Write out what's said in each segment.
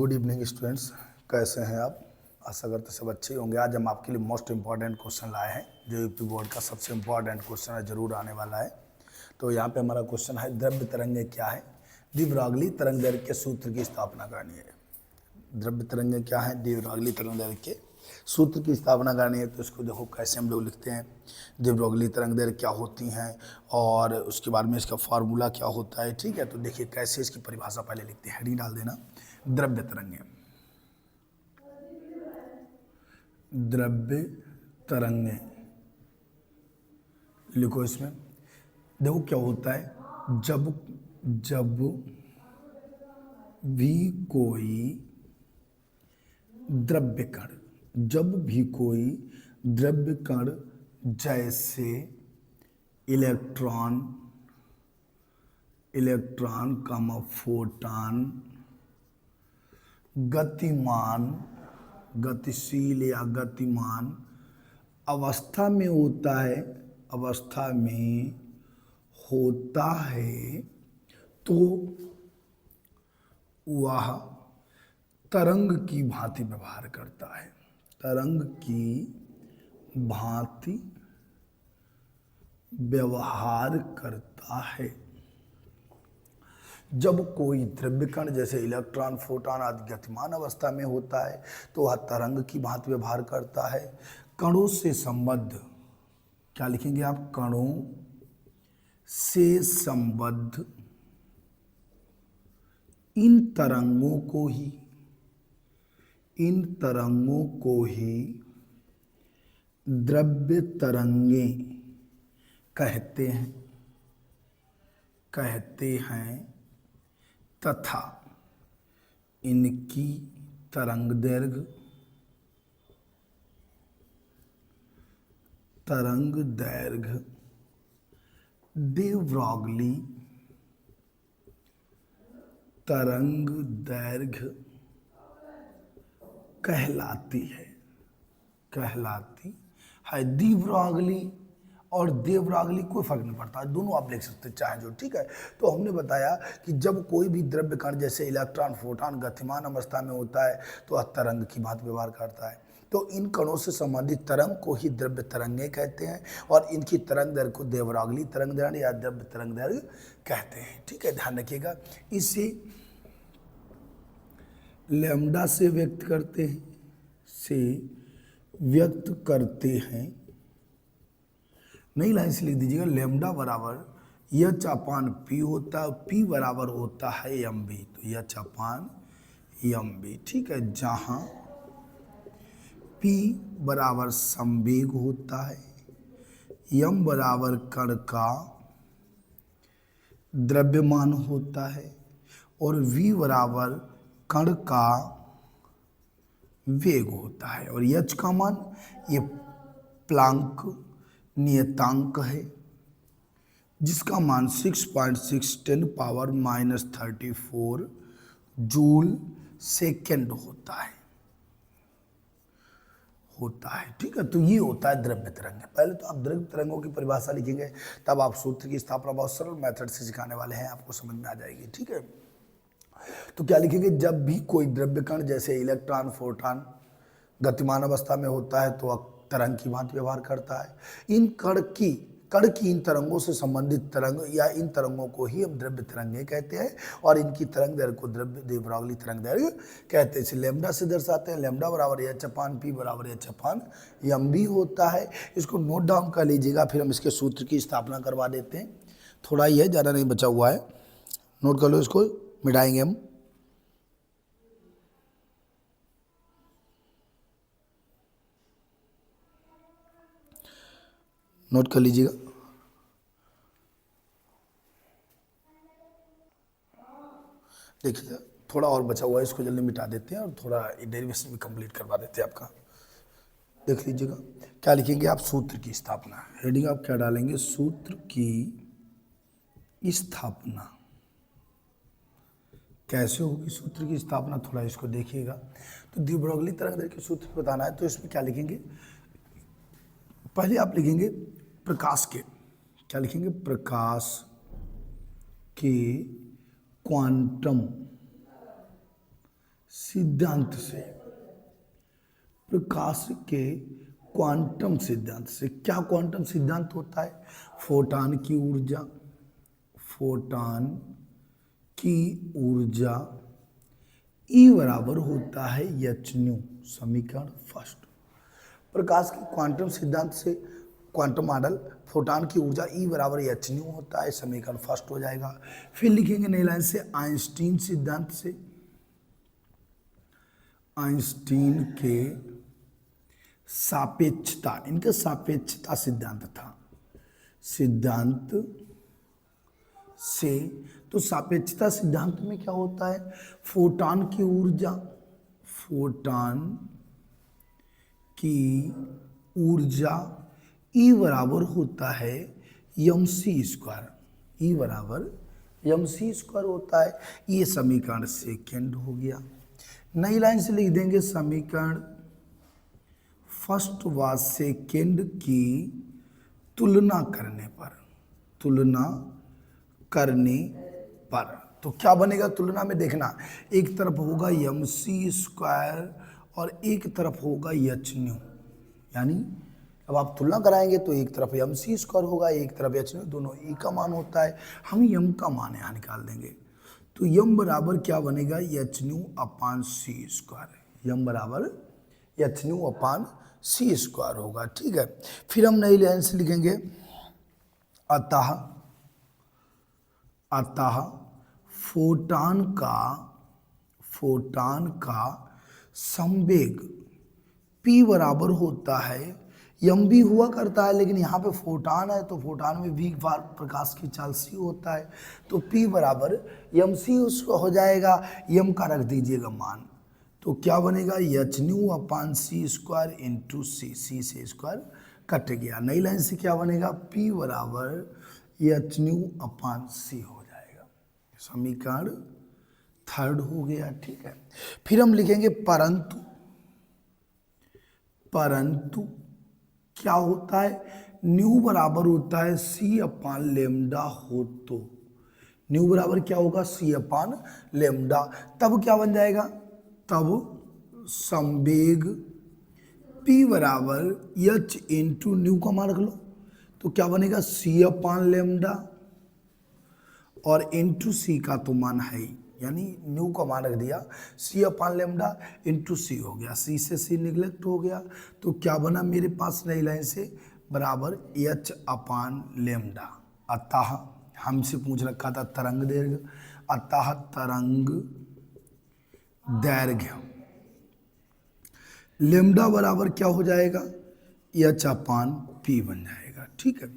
Good evening students, कैसे हैं आप? आशा करते सब अच्छे होंगे। आज हम आपके लिए मोस्ट इम्पॉर्टेंट क्वेश्चन लाए हैं, जो यूपी बोर्ड का सबसे इम्पॉर्टेंट क्वेश्चन है, जरूर आने वाला है। तो यहाँ पे हमारा क्वेश्चन है, द्रव्य तरंगे क्या है? द्विब्रागली तरंग दैर्घ्य के सूत्र की स्थापना करनी है। द्रव्य तरंगे क्या है? द्विब्रागली तरंग दैर्घ्य के सूत्र की स्थापना करनी है। तो इसको देखो कैसे हम लोग लिखते हैं। द्विब्रागली तरंग दैर्घ्य क्या होती हैं और उसके बाद में इसका फार्मूला क्या होता है। ठीक है, तो देखिए कैसे इसकी परिभाषा पहले लिखते हैं। हेडिंग डाल देना, द्रव्य तरंगे। द्रव्य तरंगे लिखो। इसमें देखो क्या होता है, जब जब भी कोई द्रव्य कण, जब भी कोई द्रव्य कण जैसे इलेक्ट्रॉन कामा फोटॉन गतिमान, गतिशील या गतिमान अवस्था में होता है, अवस्था में होता है, तो वह तरंग की भांति व्यवहार करता है। तरंग की भांति व्यवहार करता है। जब कोई द्रव्य कण जैसे इलेक्ट्रॉन, फोटॉन आदि गतिमान अवस्था में होता है, तो वह तरंग की भांति व्यवहार करता है। कणों से संबद्ध, क्या लिखेंगे आप? कणों से संबद्ध इन तरंगों को ही द्रव्य तरंगे कहते हैं तथा इनकी तरंग दैर्घ्य द्विब्रागली तरंग दैर्घ्य कहलाती है। द्विब्रागली और देवरागली कोई फर्क नहीं पड़ता, दोनों आप लिख सकते चाहे जो। ठीक है, तो हमने बताया कि जब कोई भी द्रव्य कण जैसे इलेक्ट्रॉन, फोटॉन गतिमान अवस्था में होता है, तो वह तरंग की भांति व्यवहार करता है। तो इन कणों से संबंधित तरंग को ही द्रव्य तरंगे कहते हैं और इनकी तरंग दैर्घ्य को देवरागली तरंग दैर्घ्य या द्रव्य तरंग दैर्घ्य कहते हैं। ठीक है, ध्यान रखिएगा। इसे लैम्डा से व्यक्त करते हैं। नई लाइन से लिख दीजिएगा, लैम्डा बराबर एच अपान पी होता है, पी बराबर होता है एम बी, तो एच अपान एम बी। ठीक है, जहाँ पी बराबर संवेग होता है, एम बराबर कण का द्रव्यमान होता है और वी बराबर कण का वेग होता है। और एच का मान ये प्लांक नियतांक है, जिसका मान 6.6 10 पावर -34 जूल सेकेंड होता है। ठीक है, तो ये होता है द्रव्य तरंग। पहले तो आप द्रव्य तरंगों की परिभाषा लिखेंगे, तब आप सूत्र की स्थापना बहुत सरल मेथड से सिखाने वाले हैं, आपको समझ में आ जाएगी। ठीक है, तो क्या लिखेंगे? जब भी कोई द्रव्य कण जैसे इलेक्ट्रॉन, फोटॉन गतिमान अवस्था में होता है, तो वह तरंग की भांति व्यवहार करता है। इन कण की इन तरंगों से संबंधित तरंग या इन तरंगों को ही हम द्रव्य तरंगे कहते हैं और इनकी तरंग दैर्घ्य को द्विब्रागली तरंग दैर्घ्य कहते हैं। इसे लैम्डा से दर्शाते हैं। लैम्डा बराबर एच अपान पी बराबर एच अपान एम बी होता है। इसको नोट डाउन कर लीजिएगा, फिर हम इसके सूत्र की स्थापना करवा देते हैं। थोड़ा ही है, ज़्यादा नहीं बचा हुआ है, नोट कर लो, इसको मिटाएंगे हम। नोट कर लीजिएगा। देखिए थोड़ा और बचा हुआ है, इसको जल्दी मिटा देते हैं और थोड़ा डेरिवेशन भी कंप्लीट करवा देते हैं आपका। देख लीजिएगा क्या लिखेंगे आप? सूत्र की स्थापना। हेडिंग आप क्या डालेंगे? सूत्र की स्थापना। कैसे होगी सूत्र की स्थापना, थोड़ा इसको देखिएगा। तो द्विब्रागली तरंग दैर्घ्य के सूत्र बताना है, तो इसमें क्या लिखेंगे? पहले आप लिखेंगे प्रकाश के, क्या लिखेंगे? प्रकाश के क्वांटम सिद्धांत से, प्रकाश के क्वांटम सिद्धांत से। क्या क्वांटम सिद्धांत होता है? फोटॉन की ऊर्जा, फोटॉन की ऊर्जा E बराबर होता है एच न्यू, समीकरण फर्स्ट। प्रकाश के क्वांटम सिद्धांत से क्वांटम मॉडल, फोटॉन की ऊर्जा E बराबर एच न्यू होता है, समीकरण फर्स्ट हो जाएगा। फिर लिखेंगे नई लाइन से आइंस्टीन सिद्धांत से, आइंस्टीन के सापेक्षता, इनका सापेक्षता सिद्धांत था, सिद्धांत से। तो सापेक्षता सिद्धांत में क्या होता है? फोटॉन की ऊर्जा, फोटॉन की ऊर्जा E बराबर होता है mc स्क्वायर, E बराबर mc स्क्वायर होता है। ये समीकरण सेकेंड हो गया। नई लाइन से लिख देंगे समीकरण फर्स्ट व सेकेंड की तुलना करने पर, तुलना करने पर तो क्या बनेगा? तुलना में देखना, एक तरफ होगा mc स्क्वायर और एक तरफ होगा एच न्यू, यानी अब आप तुलना कराएंगे तो एक तरफ mc स्क्वायर होगा, एक तरफ एच न्यू, दोनों e का मान होता है। हम m का मान यहाँ निकाल देंगे, तो m बराबर क्या बनेगा? एच न्यू अपान सी स्क्वायर, m बराबर एच न्यू अपान सी स्क्वायर होगा। ठीक है, फिर हम नई लाइन से लिखेंगे अतः, अतः फोटॉन का संवेग p बराबर होता है, m भी हुआ करता है लेकिन यहाँ पे फोटॉन है तो फोटॉन में v बार प्रकाश की चाल c होता है, तो p बराबर mc उसको हो जाएगा, m का रख दीजिएगा मान, तो क्या बनेगा? एच न्यू अपान सी स्क्वायर इंटू सी, सी से स्क्वायर कट गया। नई लाइन से क्या बनेगा? p बराबर एच न्यू अपान सी हो जाएगा, समीकरण थर्ड हो गया। ठीक है, फिर हम लिखेंगे परंतु, परंतु क्या होता है? न्यू बराबर होता है सी अपान लेमडा हो, तो न्यू बराबर क्या होगा? सी अपान लेमडा, तब क्या बन जाएगा? तब संवेग p बराबर एच इंटू न्यू का मान रख लो, तो क्या बनेगा? सी अपान लेमडा और इंटू सी का तो मान है ही, यानी न्यू का मान रख दिया, सी अपान लेमडा इंटू सी हो गया, सी से सी निगलेक्ट हो गया, तो क्या बना मेरे पास नई लाइन से? बराबर एच अपान लेमडा। अतः हमसे पूछ रखा था तरंग दैर्घ्य, अतः तरंग दैर्घ्य लेमडा बराबर क्या हो जाएगा? एच अपान पी बन जाएगा। ठीक है,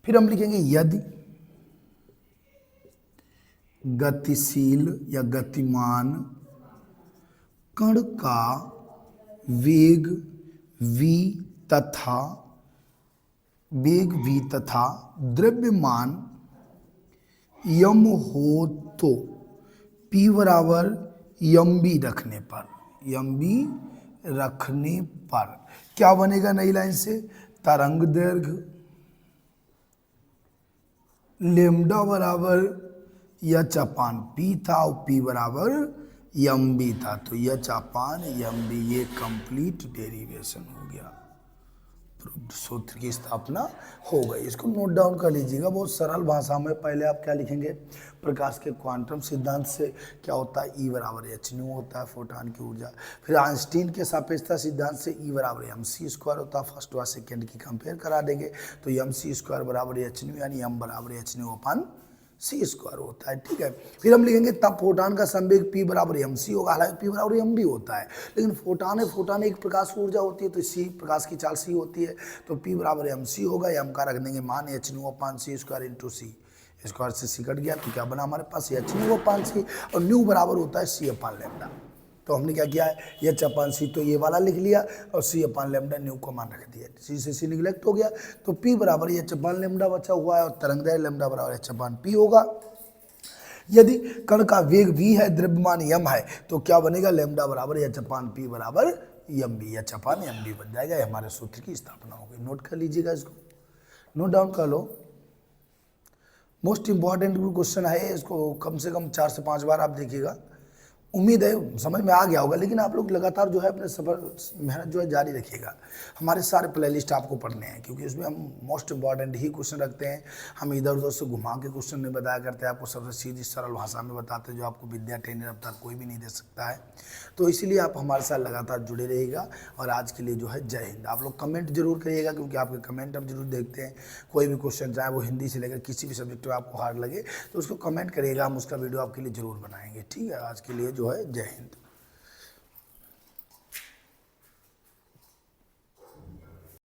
फिर हम लिखेंगे यदि गतिशील या गतिमान कण का वेग v तथा द्रव्यमान m हो तो p बराबर mb रखने पर, mb रखने पर क्या बनेगा? नई लाइन से तरंग दैर्घ्य लेमडा बराबर एच अपान पी था और पी बराबर एम बी था, तो एच अपान एम बी, ये कंप्लीट डेरिवेशन हो गया, सूत्र की स्थापना हो गई। इसको नोट डाउन कर लीजिएगा, बहुत सरल भाषा में। पहले आप क्या लिखेंगे? प्रकाश के क्वांटम सिद्धांत से क्या होता है? ई बराबर एच न्यू होता है, फोटॉन की ऊर्जा। फिर आइंस्टीन के सापेक्षता सिद्धांत से ई बराबर एम सी स्क्वायर होता है, फर्स्ट व सेकेंड की कंपेयर करा देंगे तो एम सी स्क्वायर बराबर एच न्यू, यानी एम बराबर एच न्यू अपान सी स्क्वायर होता है। ठीक है, फिर हम लिखेंगे तब फोटॉन का संवेग p बराबर एम सी होगा, हालांकि p बराबर एम भी होता है, लेकिन फोटॉन है, फोटॉन एक प्रकाश ऊर्जा होती है तो सी प्रकाश की चाल सी होती है, तो p बराबर एम सी होगा, एम का रख देंगे मान एच न्यू अपान सी स्क्वायर इंटू सी, स्क्वायर से सी कट गया तो क्या बना हमारे पास? एच न्यू अपान सी, और न्यू बराबर होता है सी अपान लेमडा, तो हमने क्या किया है? एच अपान सी तो ये वाला लिख लिया और सी अपान लेमडा न्यू को मान रख दिया, सी से सी निगलेक्ट हो गया, तो p बराबर एच अपान लेमडा बचा हुआ है और तरंगदैर्घ्य लेमडा बराबर एच अपान पी होगा। यदि कण का वेग v है, द्रव्यमान m है, तो क्या बनेगा? लेमडा बराबर एच अपान पी बराबर एम बी, एच अपान एम बी बन जाएगा। हमारे सूत्र की स्थापना हो गई। नोट कर लीजिएगा, इसको नोट डाउन कर लो। मोस्ट इंपॉर्टेंट क्वेश्चन है, इसको कम से कम 4 से 5 बार आप देखिएगा, उम्मीद है समझ में आ गया होगा, लेकिन आप लोग लगातार जो है अपने सफर मेहनत जो है जारी रखिएगा। हमारे सारे प्लेलिस्ट आपको पढ़ने हैं, क्योंकि उसमें हम मोस्ट इंपॉर्टेंट ही क्वेश्चन रखते हैं। हम इधर उधर से घुमा के क्वेश्चन नहीं बताया करते, आपको सबसे सीधी सरल भाषा में बताते हैं, जो आपको विद्या टेन रफ्तार कोई भी नहीं दे सकता है। तो इसीलिए आप हमारे साथ लगातार जुड़े रहिएगा। और आज के लिए जो है जय हिंद। आप लोग कमेंट जरूर करिएगा, क्योंकि आपके कमेंट हम जरूर देखते हैं। कोई भी क्वेश्चन, चाहे वो हिंदी से लेकर किसी भी सब्जेक्ट में आपको हार्ड लगे, तो उसको कमेंट करिएगा, हम उसका वीडियो आपके लिए जरूर बनाएंगे। ठीक है, आज के लिए जो है जय हिंद।